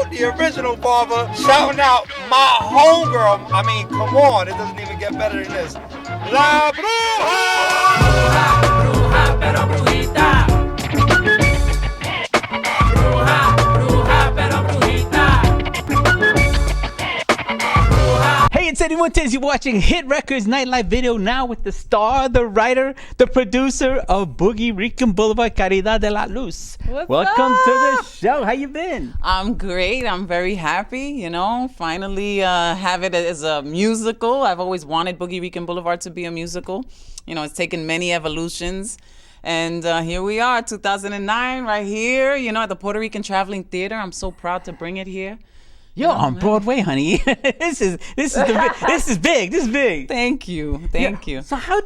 the original barber, shouting out my homegirl. I mean, come on, it doesn't even get better than this. La Bruja! Bruja, bruja, pero brujita. Bruja, bruja, pero brujita. Hey, it's Eddie Muentes. You're watching Hit Records Nightlife Video now with the star, the writer, the producer of Boogie Rican Boulevard, Caridad De La Luz. Welcome to the show. How you been? I'm great. I'm very happy, finally have it as a musical. I've always wanted Boogie Rican Boulevard to be a musical. It's taken many evolutions. And here we are, 2009, right here, at the Puerto Rican Traveling Theater. I'm so proud to bring it here. Yo, on Broadway, honey. This is big. This is big. Thank you. So how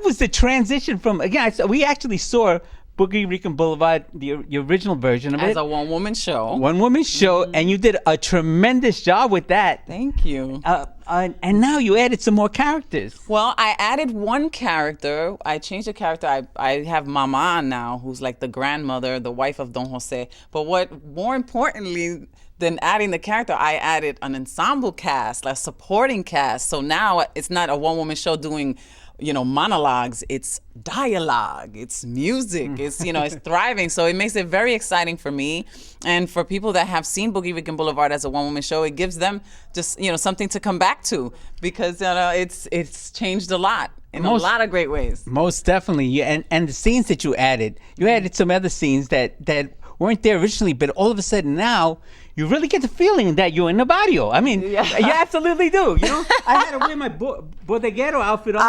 was the transition from, again, we actually saw Boogie Rican Boulevard, the original version of it. As a one-woman show. One-woman show, and you did a tremendous job with that. Thank you. And now you added some more characters. Well, I added one character. I changed the character. I have Mama now, who's like the grandmother, the wife of Don Jose. But what more importantly than adding the character, I added an ensemble cast, like supporting cast. So now it's not a one-woman show doing monologues, it's dialogue, it's music, it's it's thriving. So it makes it very exciting for me and for people that have seen Boogie Rican Boulevard as a one-woman show. It gives them just something to come back to, because it's changed a lot in a lot of great ways. Most definitely. And the scenes that you added some other scenes that weren't there originally, but all of a sudden now you really get the feeling that you're in the barrio. I mean, you absolutely do. I had to wear my bodeguero outfit on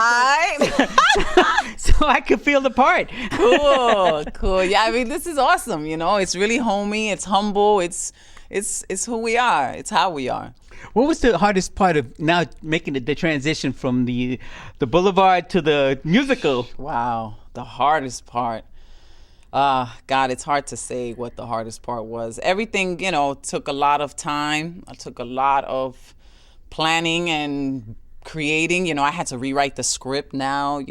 so I could feel the part. Cool. Yeah, I mean, this is awesome. It's really homey. It's humble. It's who we are. It's how we are. What was the hardest part of now making the transition from the Boulevard to the musical? Wow, the hardest part. God, it's hard to say what the hardest part was. Everything, took a lot of time. It took a lot of planning and creating. I had to rewrite the script now.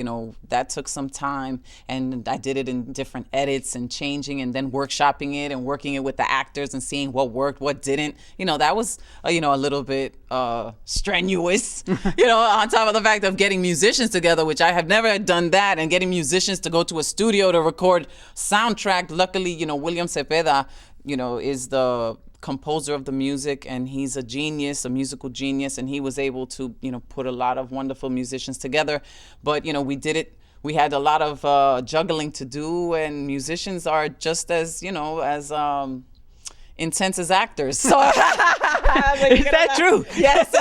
That took some time. And I did it in different edits and changing and then workshopping it and working it with the actors and seeing what worked, what didn't. That was, a little bit strenuous, on top of the fact of getting musicians together, which I have never done that, and getting musicians to go to a studio to record soundtrack. Luckily, William Cepeda, is the composer of the music, and he's a genius, a musical genius, and he was able to put a lot of wonderful musicians together. But we did it. We had a lot of juggling to do, and musicians are just as as intense as actors. So is that true? Yes.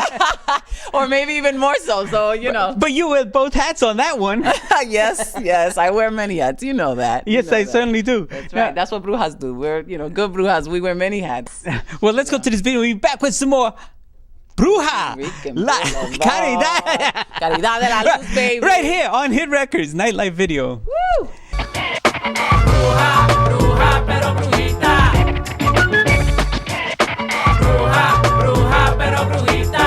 Or maybe even more so. So But you wear both hats on that one. Yes. I wear many hats. You know that. Yes, I certainly do. That's right. That's what brujas do. We're good brujas. We wear many hats. Well, let's go to this video. We'll be back with some more Bruja Caridad De La Luz, baby. Right here on Hit Records Nightlife Video. Woo! Bruja, bruja, pero brujita. Bruja, pero brujita.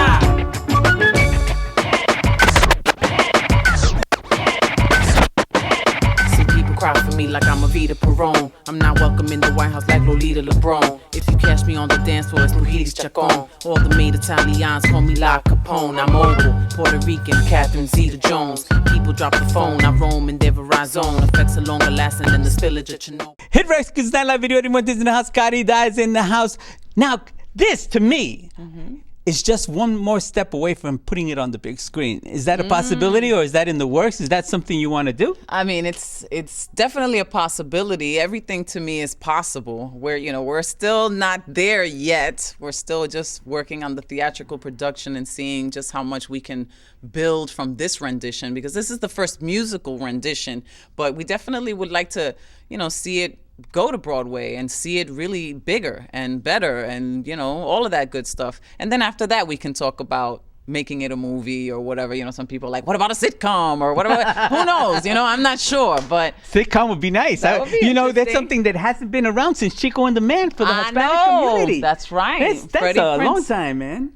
See people cry for me like I'm a Vita Perón. I'm not welcome in the White House like Lolita LeBron. If you catch me on the dance floor, it's Brujitas Chacon. All the maid Italians call me La Capone. I'm mobile, Puerto Rican, Catherine Zeta-Jones. People drop the phone, I roam in their Verizon. Effects are longer lasting than the spillage at Chernobyl. Hit Records Nightlife Video. Everyone is in the house. Caridad is in the house. Now, this to me is just one more step away from putting it on the big screen. Is that a possibility, or is that in the works? Is that something you want to do? I mean, it's definitely a possibility. Everything to me is possible. We're still not there yet. We're still just working on the theatrical production and seeing just how much we can build from this rendition, because this is the first musical rendition. But we definitely would like to, see it go to Broadway and see it really bigger and better and, all of that good stuff. And then after that, we can talk about making it a movie or whatever. Some people are like, what about a sitcom or whatever? Who knows? I'm not sure, but sitcom would be nice. That would be that's something that hasn't been around since Chico and the Man for the Hispanic community. That's right. That's a long time, man.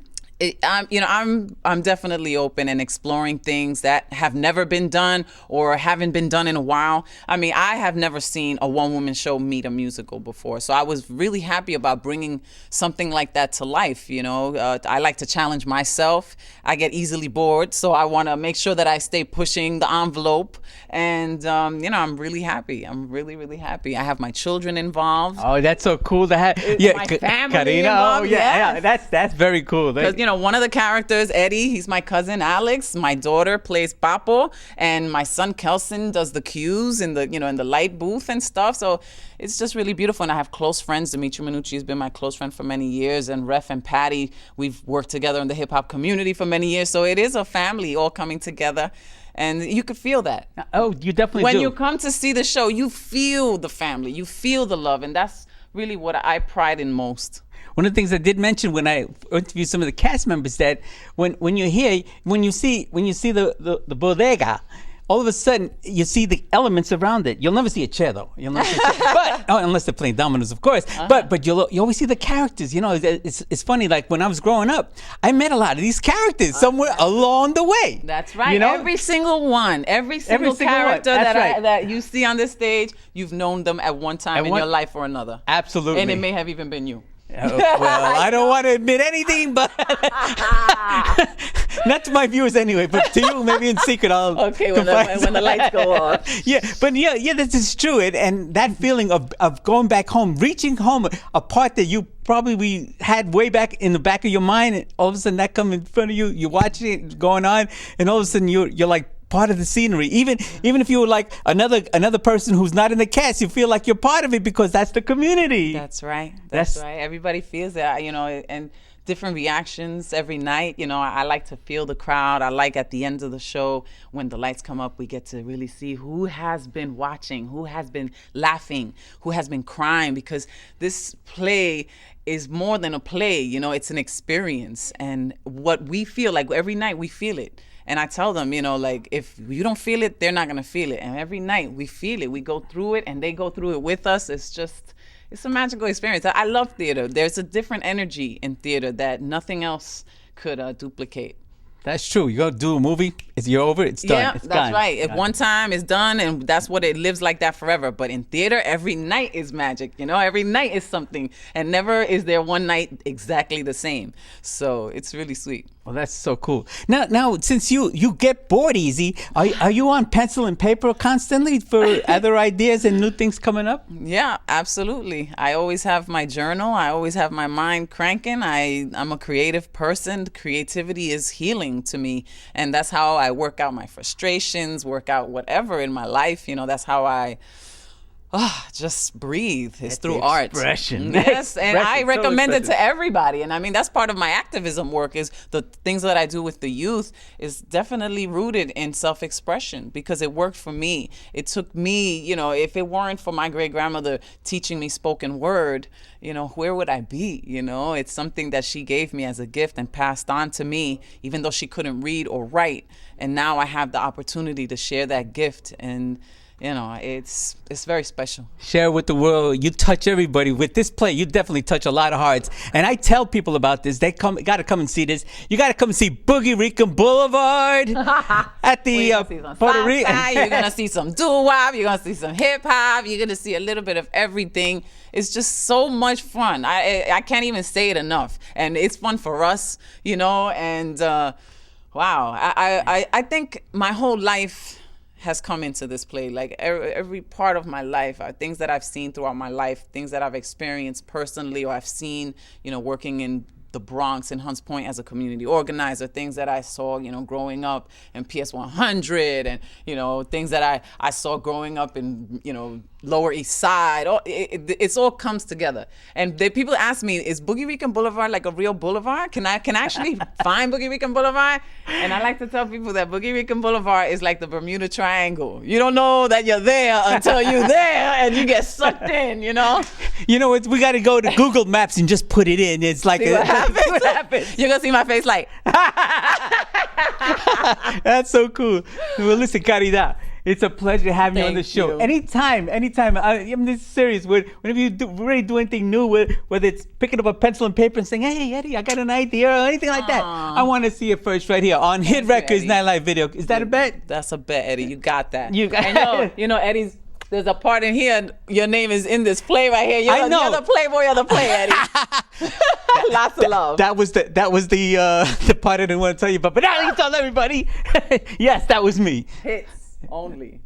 I'm definitely open and exploring things that have never been done or haven't been done in a while. I mean, I have never seen a one-woman show meet a musical before, so I was really happy about bringing something like that to life. I like to challenge myself. I get easily bored, so I want to make sure that I stay pushing the envelope. And I'm really happy. I'm really, really happy. I have my children involved. Oh, that's so cool to have. My family involved. Yeah, that's very cool. Because one of the characters, Eddie, he's my cousin Alex. My daughter plays Papo, and my son Kelson does the cues in the light booth and stuff. So it's just really beautiful. And I have close friends. Dimitri Minucci has been my close friend for many years, and Ref and Patty, we've worked together in the hip hop community for many years. So it is a family all coming together. And you could feel that. Oh, you definitely do. When you come to see the show, you feel the family, you feel the love, and that's really what I pride in most. One of the things I did mention when I interviewed some of the cast members, that when you see the bodega, all of a sudden you see the elements around it. You'll never see a chair though. You'll never see a chair. Unless they're playing dominoes, of course. But you always see the characters. It's funny. Like when I was growing up, I met a lot of these characters somewhere along the way. That's right. Every single one, every single character that you see on this stage, you've known them at one time in your life or another. Absolutely. And it may have even been you. Well, I don't want to admit anything, but not to my viewers anyway, but to you, maybe in secret, I'll when the lights go off. Yeah, this is true. And that feeling of going back home, reaching home, a part that you probably had way back in the back of your mind, and all of a sudden that comes in front of you, you're watching it going on, and all of a sudden you're like part of the scenery. Even if you were like another person who's not in the cast, you feel like you're part of it because that's the community. That's right. That's right. Everybody feels that, and different reactions every night. I like to feel the crowd. I like at the end of the show when the lights come up, we get to really see who has been watching, who has been laughing, who has been crying, because this play is more than a play. It's an experience, and what we feel like every night, we feel it. And I tell them, if you don't feel it, they're not going to feel it. And every night we feel it. We go through it and they go through it with us. It's a magical experience. I love theater. There's a different energy in theater that nothing else could duplicate. That's true. You go do a movie, you're over, it's done. Yeah, it's that's gone. right. If one time it's done, and that's what it lives like that forever. But in theater, every night is magic. Every night is something, and never is there one night exactly the same. So it's really sweet. Well, that's so cool. Now, since you get bored easy, are you on pencil and paper constantly for other ideas and new things coming up? Yeah, absolutely. I always have my journal. I always have my mind cranking. I'm a creative person. Creativity is healing to me, and that's how I work out my frustrations, work out whatever in my life. That's how I just breathe. It's through art. Expression. Yes, and I recommend it to everybody. And I mean, that's part of my activism work, is the things that I do with the youth is definitely rooted in self-expression, because it worked for me. It took me, if it weren't for my great-grandmother teaching me spoken word, where would I be? It's something that she gave me as a gift and passed on to me, even though she couldn't read or write. And now I have the opportunity to share that gift, and it's very special. Share with the world. You touch everybody with this play. You definitely touch a lot of hearts. And I tell people about this. They got to come and see this. You got to come and see Boogie Rican Boulevard at the Puerto Rican. You're gonna see some doo-wop. You're gonna see some hip hop. You're gonna see a little bit of everything. It's just so much fun. I can't even say it enough. And it's fun for us, And wow, I think my whole life has come into this play. Like every part of my life, things that I've seen throughout my life, things that I've experienced personally, or I've seen, working in the Bronx and Hunts Point as a community organizer, things that I saw, growing up in PS 100, and, things that I saw growing up in, Lower East Side. It's all comes together. And people ask me, is Boogie Rican Boulevard like a real boulevard? Can I actually find Boogie Rican Boulevard? And I like to tell people that Boogie Rican Boulevard is like the Bermuda Triangle. You don't know that you're there until you're there and you get sucked in, we got to go to Google Maps and just put it in. It's like what happens. You're going to see my face like. That's so cool. Well, listen, Caridad. It's a pleasure to have you on the Thank show. you. Anytime. I'm this serious. Whenever you really do anything new, whether it's picking up a pencil and paper and saying, "Hey, Eddie, I got an idea," or anything like that, I want to see it first right here on Hit you, Records Eddie. Nightlife Video. Is that a bet? That's a bet, Eddie. You got that. You got- you know, Eddie's. There's a part in here. Your name is in this play right here. I know. You're the playboy of the play, Eddie. Lots of love. That was the part I didn't want to tell you about, but now you tell everybody. Yes, that was me. Hits only.